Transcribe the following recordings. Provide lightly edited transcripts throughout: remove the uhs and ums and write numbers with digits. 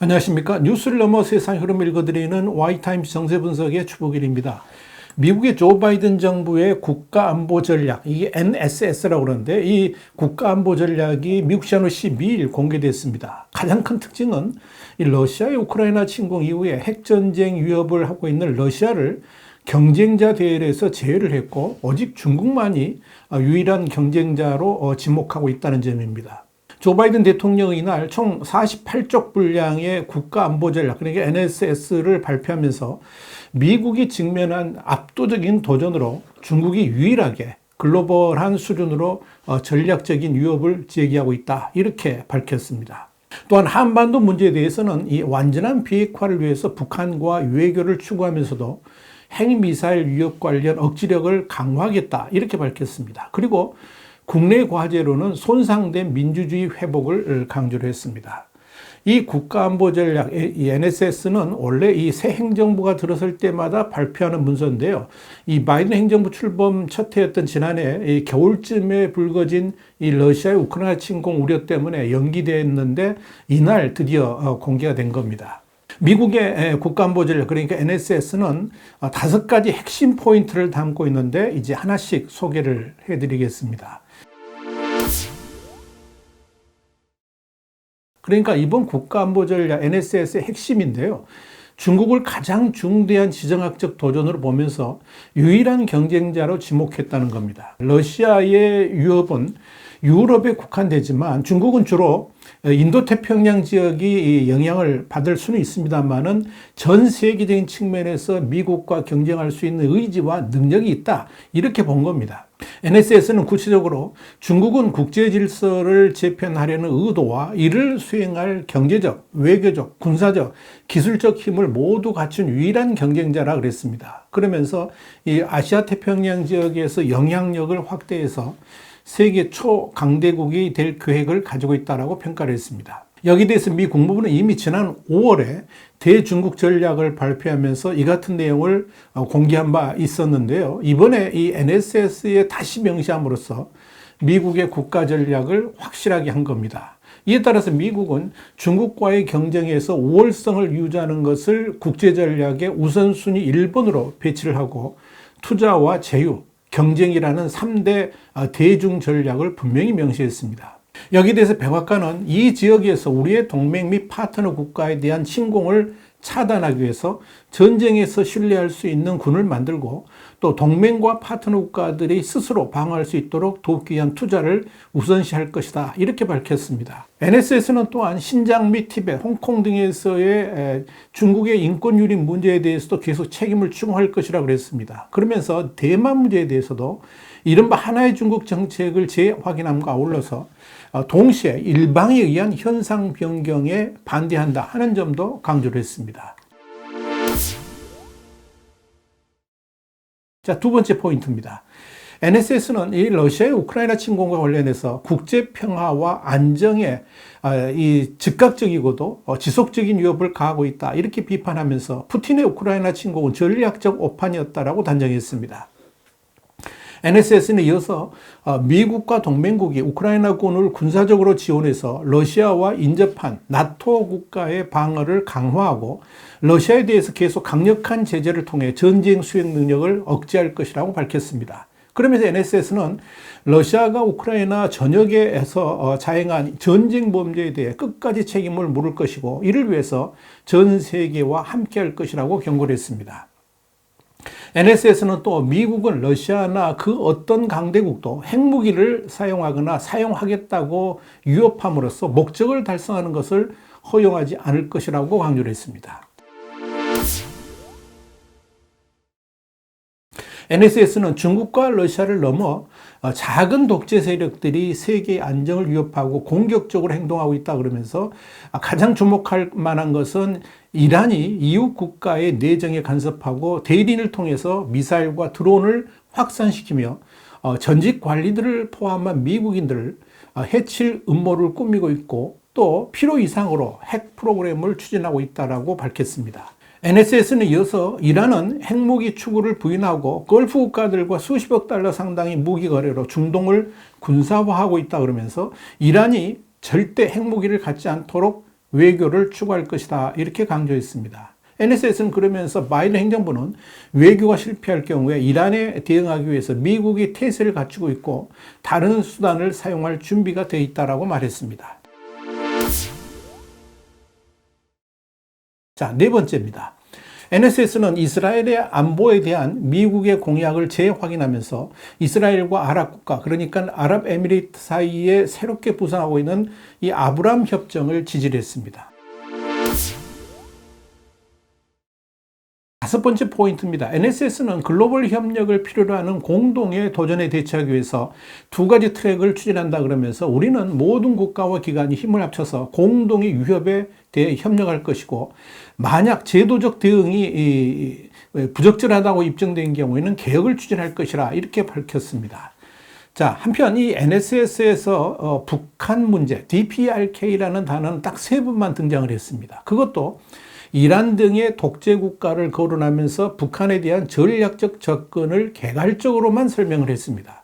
안녕하십니까. 뉴스를 넘어 세상 흐름을 읽어드리는 Y타임스 정세분석의 추복일입니다. 미국의 조 바이든 정부의 국가안보 전략, 이게 NSS라고 그러는데 이 국가안보 전략이 미국 시간으로 12일 공개됐습니다. 가장 큰 특징은 이 러시아의 우크라이나 침공 이후에 핵전쟁 위협을 하고 있는 러시아를 경쟁자 대열에서 제외를 했고 오직 중국만이 유일한 경쟁자로 지목하고 있다는 점입니다. 조 바이든 대통령이 이날 총 48쪽 분량의 국가안보 전략, 그러니까 NSS를 발표하면서 미국이 직면한 압도적인 도전으로 중국이 유일하게 글로벌한 수준으로 전략적인 위협을 제기하고 있다, 이렇게 밝혔습니다. 또한 한반도 문제에 대해서는 이 완전한 비핵화를 위해서 북한과 외교를 추구하면서도 핵미사일 위협 관련 억지력을 강화하겠다, 이렇게 밝혔습니다. 그리고 국내 과제로는 손상된 민주주의 회복을 강조를 했습니다. 이 국가안보 전략, 이 NSS는 원래 이 새 행정부가 들어설 때마다 발표하는 문서인데요. 이 바이든 행정부 출범 첫 해였던 지난해 이 겨울쯤에 불거진 이 러시아의 우크라이나 침공 우려 때문에 연기됐는데 이날 드디어 공개가 된 겁니다. 미국의 국가안보 전략, 그러니까 NSS는 5가지 핵심 포인트를 담고 있는데 이제 하나씩 소개를 해드리겠습니다. 그러니까 이번 국가안보 전략 NSS의 핵심인데요. 중국을 가장 중대한 지정학적 도전으로 보면서 유일한 경쟁자로 지목했다는 겁니다. 러시아의 위협은 유럽에 국한되지만 중국은 주로 인도태평양 지역이 영향을 받을 수는 있습니다만은 전 세계적인 측면에서 미국과 경쟁할 수 있는 의지와 능력이 있다, 이렇게 본 겁니다. NSS는 구체적으로 중국은 국제 질서를 재편하려는 의도와 이를 수행할 경제적, 외교적, 군사적, 기술적 힘을 모두 갖춘 유일한 경쟁자라 그랬습니다. 그러면서 이 아시아 태평양 지역에서 영향력을 확대해서 세계 초강대국이 될 계획을 가지고 있다고 평가를 했습니다. 여기에 대해서 미 국무부는 이미 지난 5월에 대중국 전략을 발표하면서 이 같은 내용을 공개한 바 있었는데요. 이번에 이 NSS에 다시 명시함으로써 미국의 국가 전략을 확실하게 한 겁니다. 이에 따라서 미국은 중국과의 경쟁에서 우월성을 유지하는 것을 국제 전략의 우선순위 1번으로 배치를 하고 투자와 제휴, 경쟁이라는 3대 대중 전략을 분명히 명시했습니다. 여기에 대해서 백악관은 이 지역에서 우리의 동맹 및 파트너 국가에 대한 침공을 차단하기 위해서 전쟁에서 신뢰할 수 있는 군을 만들고 또 동맹과 파트너 국가들이 스스로 방어할 수 있도록 돕기 위한 투자를 우선시할 것이다, 이렇게 밝혔습니다. NSS는 또한 신장 및 티벳, 홍콩 등에서의 중국의 인권 유린 문제에 대해서도 계속 책임을 추궁할 것이라고 그랬습니다. 그러면서 대만 문제에 대해서도 이른바 하나의 중국 정책을 재확인함과 아울러서 동시에 일방에 의한 현상 변경에 반대한다 하는 점도 강조를 했습니다. 자, 두 번째 포인트입니다. NSS는 이 러시아의 우크라이나 침공과 관련해서 국제 평화와 안정에 이 즉각적이고도 지속적인 위협을 가하고 있다, 이렇게 비판하면서 푸틴의 우크라이나 침공은 전략적 오판이었다라고 단정했습니다. NSS는 이어서 미국과 동맹국이 우크라이나군을 군사적으로 지원해서 러시아와 인접한 나토 국가의 방어를 강화하고 러시아에 대해서 계속 강력한 제재를 통해 전쟁 수행 능력을 억제할 것이라고 밝혔습니다. 그러면서 NSS는 러시아가 우크라이나 전역에서 자행한 전쟁 범죄에 대해 끝까지 책임을 물을 것이고 이를 위해서 전 세계와 함께할 것이라고 경고를 했습니다. NSS는 또 미국은 러시아나 그 어떤 강대국도 핵무기를 사용하거나 사용하겠다고 위협함으로써 목적을 달성하는 것을 허용하지 않을 것이라고 강조를 했습니다. NSS는 중국과 러시아를 넘어 작은 독재 세력들이 세계의 안정을 위협하고 공격적으로 행동하고 있다 그러면서 가장 주목할 만한 것은 이란이 이웃 국가의 내정에 간섭하고 대리인을 통해서 미사일과 드론을 확산시키며 전직 관리들을 포함한 미국인들을 해칠 음모를 꾸미고 있고 또 필요 이상으로 핵 프로그램을 추진하고 있다고 밝혔습니다. NSS는 이어서 이란은 핵무기 추구를 부인하고 걸프 국가들과 수십억 달러 상당의 무기 거래로 중동을 군사화하고 있다 그러면서 이란이 절대 핵무기를 갖지 않도록 외교를 추구할 것이다 이렇게 강조했습니다. NSS는 그러면서 바이든 행정부는 외교가 실패할 경우에 이란에 대응하기 위해서 미국이 태세를 갖추고 있고 다른 수단을 사용할 준비가 되어 있다고 말했습니다. 자, 네 번째입니다. NSS는 이스라엘의 안보에 대한 미국의 공약을 재확인하면서 이스라엘과 아랍 국가, 그러니까 아랍에미리트 사이에 새롭게 부상하고 있는 이 아브라함 협정을 지지했습니다. 다섯 번째 포인트입니다. NSS는 글로벌 협력을 필요로 하는 공동의 도전에 대처하기 위해서 두 가지 트랙을 추진한다 그러면서 우리는 모든 국가와 기관이 힘을 합쳐서 공동의 위협에 대해 협력할 것이고 만약 제도적 대응이 부적절하다고 입증된 경우에는 개혁을 추진할 것이라 이렇게 밝혔습니다. 자, 한편 이 NSS에서 북한 문제, DPRK라는 단어는 딱 세 번만 등장을 했습니다. 그것도 이란 등의 독재 국가를 거론하면서 북한에 대한 전략적 접근을 개괄적으로만 설명을 했습니다.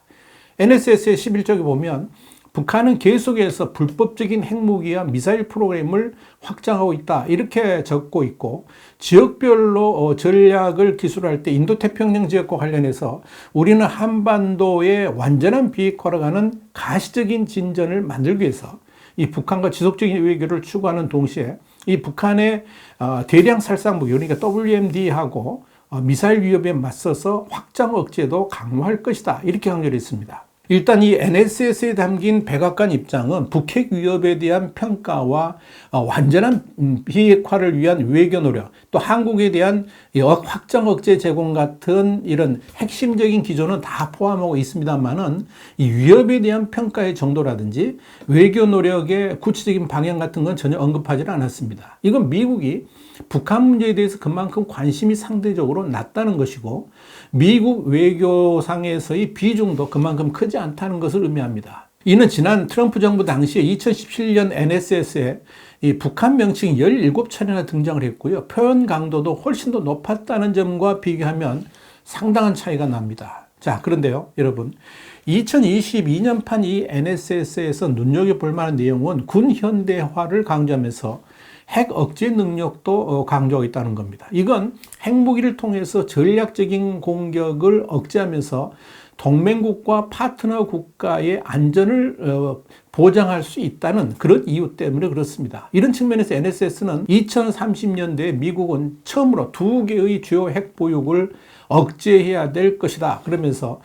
NSS의 11쪽에 보면 북한은 계속해서 불법적인 핵무기와 미사일 프로그램을 확장하고 있다 이렇게 적고 있고 지역별로 전략을 기술할 때 인도태평양 지역과 관련해서 우리는 한반도의 완전한 비핵화로 가는 가시적인 진전을 만들기 위해서 이 북한과 지속적인 외교를 추구하는 동시에 이 북한의 대량 살상무기 그러니까 WMD하고 미사일 위협에 맞서서 확장 억제도 강화할 것이다 이렇게 강조를 했습니다. 일단 이 NSS에 담긴 백악관 입장은 북핵 위협에 대한 평가와 완전한 비핵화를 위한 외교 노력, 또 한국에 대한 확장 억제 제공 같은 이런 핵심적인 기조는 다 포함하고 있습니다만은 이 위협에 대한 평가의 정도라든지 외교 노력의 구체적인 방향 같은 건 전혀 언급하지 않았습니다. 이건 미국이 북한 문제에 대해서 그만큼 관심이 상대적으로 낮다는 것이고 미국 외교상에서의 비중도 그만큼 크지 않다는 것을 의미합니다. 이는 지난 트럼프 정부 당시에 2017년 NSS에 이 북한 명칭이 17차례나 등장을 했고요. 표현 강도도 훨씬 더 높았다는 점과 비교하면 상당한 차이가 납니다. 자, 그런데요, 여러분. 2022년판 이 NSS에서 눈여겨볼 만한 내용은 군 현대화를 강조하면서 핵 억제 능력도 강조하고 있다는 겁니다. 이건 핵무기를 통해서 전략적인 공격을 억제하면서 동맹국과 파트너 국가의 안전을 보장할 수 있다는 그런 이유 때문에 그렇습니다. 이런 측면에서 NSS는 2030년대에 미국은 처음으로 두 개의 주요 핵 보유국을 억제해야 될 것이다. 그러면서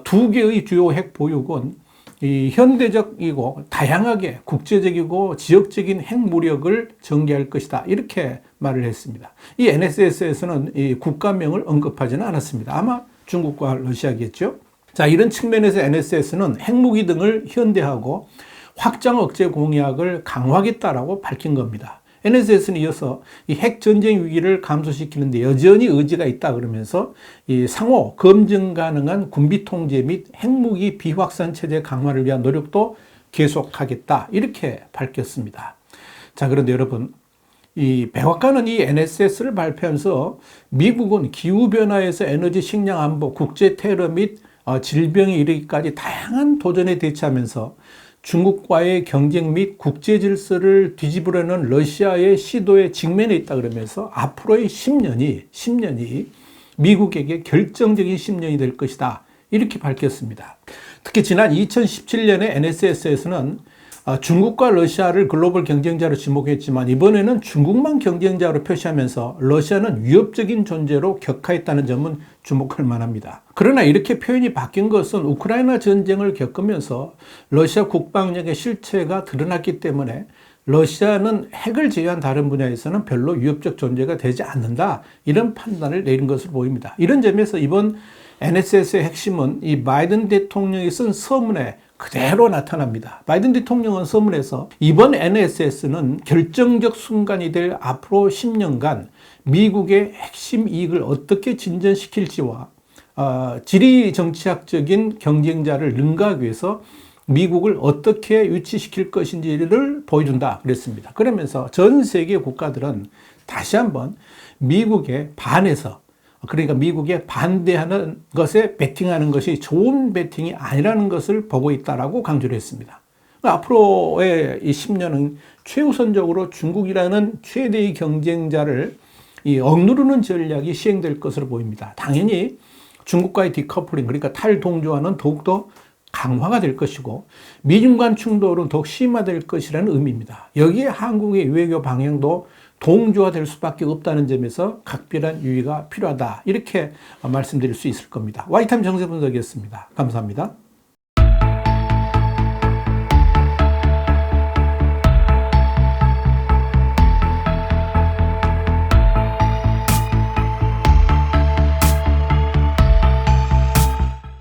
두 개의 주요 핵 보유국은 이 현대적이고 다양하게 국제적이고 지역적인 핵무력을 전개할 것이다. 이렇게 말을 했습니다. 이 NSS에서는 이 국가명을 언급하지는 않았습니다. 아마 중국과 러시아겠죠. 자, 이런 측면에서 NSS는 핵무기 등을 현대하고 확장 억제 공약을 강화하겠다라고 밝힌 겁니다. NSS는 이어서 이 핵전쟁 위기를 감소시키는데 여전히 의지가 있다 그러면서 이 상호 검증 가능한 군비 통제 및 핵무기 비확산 체제 강화를 위한 노력도 계속하겠다 이렇게 밝혔습니다. 자, 그런데 여러분 이 백악관은 이 NSS를 발표하면서 미국은 기후변화에서 에너지 식량 안보, 국제 테러 및 질병에 이르기까지 다양한 도전에 대처하면서 중국과의 경쟁 및 국제 질서를 뒤집으려는 러시아의 시도에 직면해 있다 그러면서 앞으로의 10년이 미국에게 결정적인 10년이 될 것이다. 이렇게 밝혔습니다. 특히 지난 2017년에 NSS에서는 중국과 러시아를 글로벌 경쟁자로 지목했지만 이번에는 중국만 경쟁자로 표시하면서 러시아는 위협적인 존재로 격하했다는 점은 주목할 만합니다. 그러나 이렇게 표현이 바뀐 것은 우크라이나 전쟁을 겪으면서 러시아 국방력의 실체가 드러났기 때문에 러시아는 핵을 제외한 다른 분야에서는 별로 위협적 존재가 되지 않는다. 이런 판단을 내린 것으로 보입니다. 이런 점에서 이번 NSS의 핵심은 이 바이든 대통령이 쓴 서문에 그대로 나타납니다. 바이든 대통령은 서문에서 이번 NSS는 결정적 순간이 될 앞으로 10년간 미국의 핵심 이익을 어떻게 진전시킬지와 지리 정치학적인 경쟁자를 능가하기 위해서 미국을 어떻게 위치시킬 것인지를 보여준다 그랬습니다. 그러면서 전 세계 국가들은 다시 한번 미국에 반해서, 그러니까 미국에 반대하는 것에 베팅하는 것이 좋은 베팅이 아니라는 것을 보고 있다라고 강조를 했습니다. 앞으로의 이 10년은 최우선적으로 중국이라는 최대의 경쟁자를 억누르는 전략이 시행될 것으로 보입니다. 당연히 중국과의 디커플링, 그러니까 탈동조화는 더욱더 강화가 될 것이고 미중 간 충돌은 더욱 심화될 것이라는 의미입니다. 여기에 한국의 외교 방향도 동조화될 수밖에 없다는 점에서 각별한 유의가 필요하다, 이렇게 말씀드릴 수 있을 겁니다. 와이타임 정세 분석이었습니다. 감사합니다.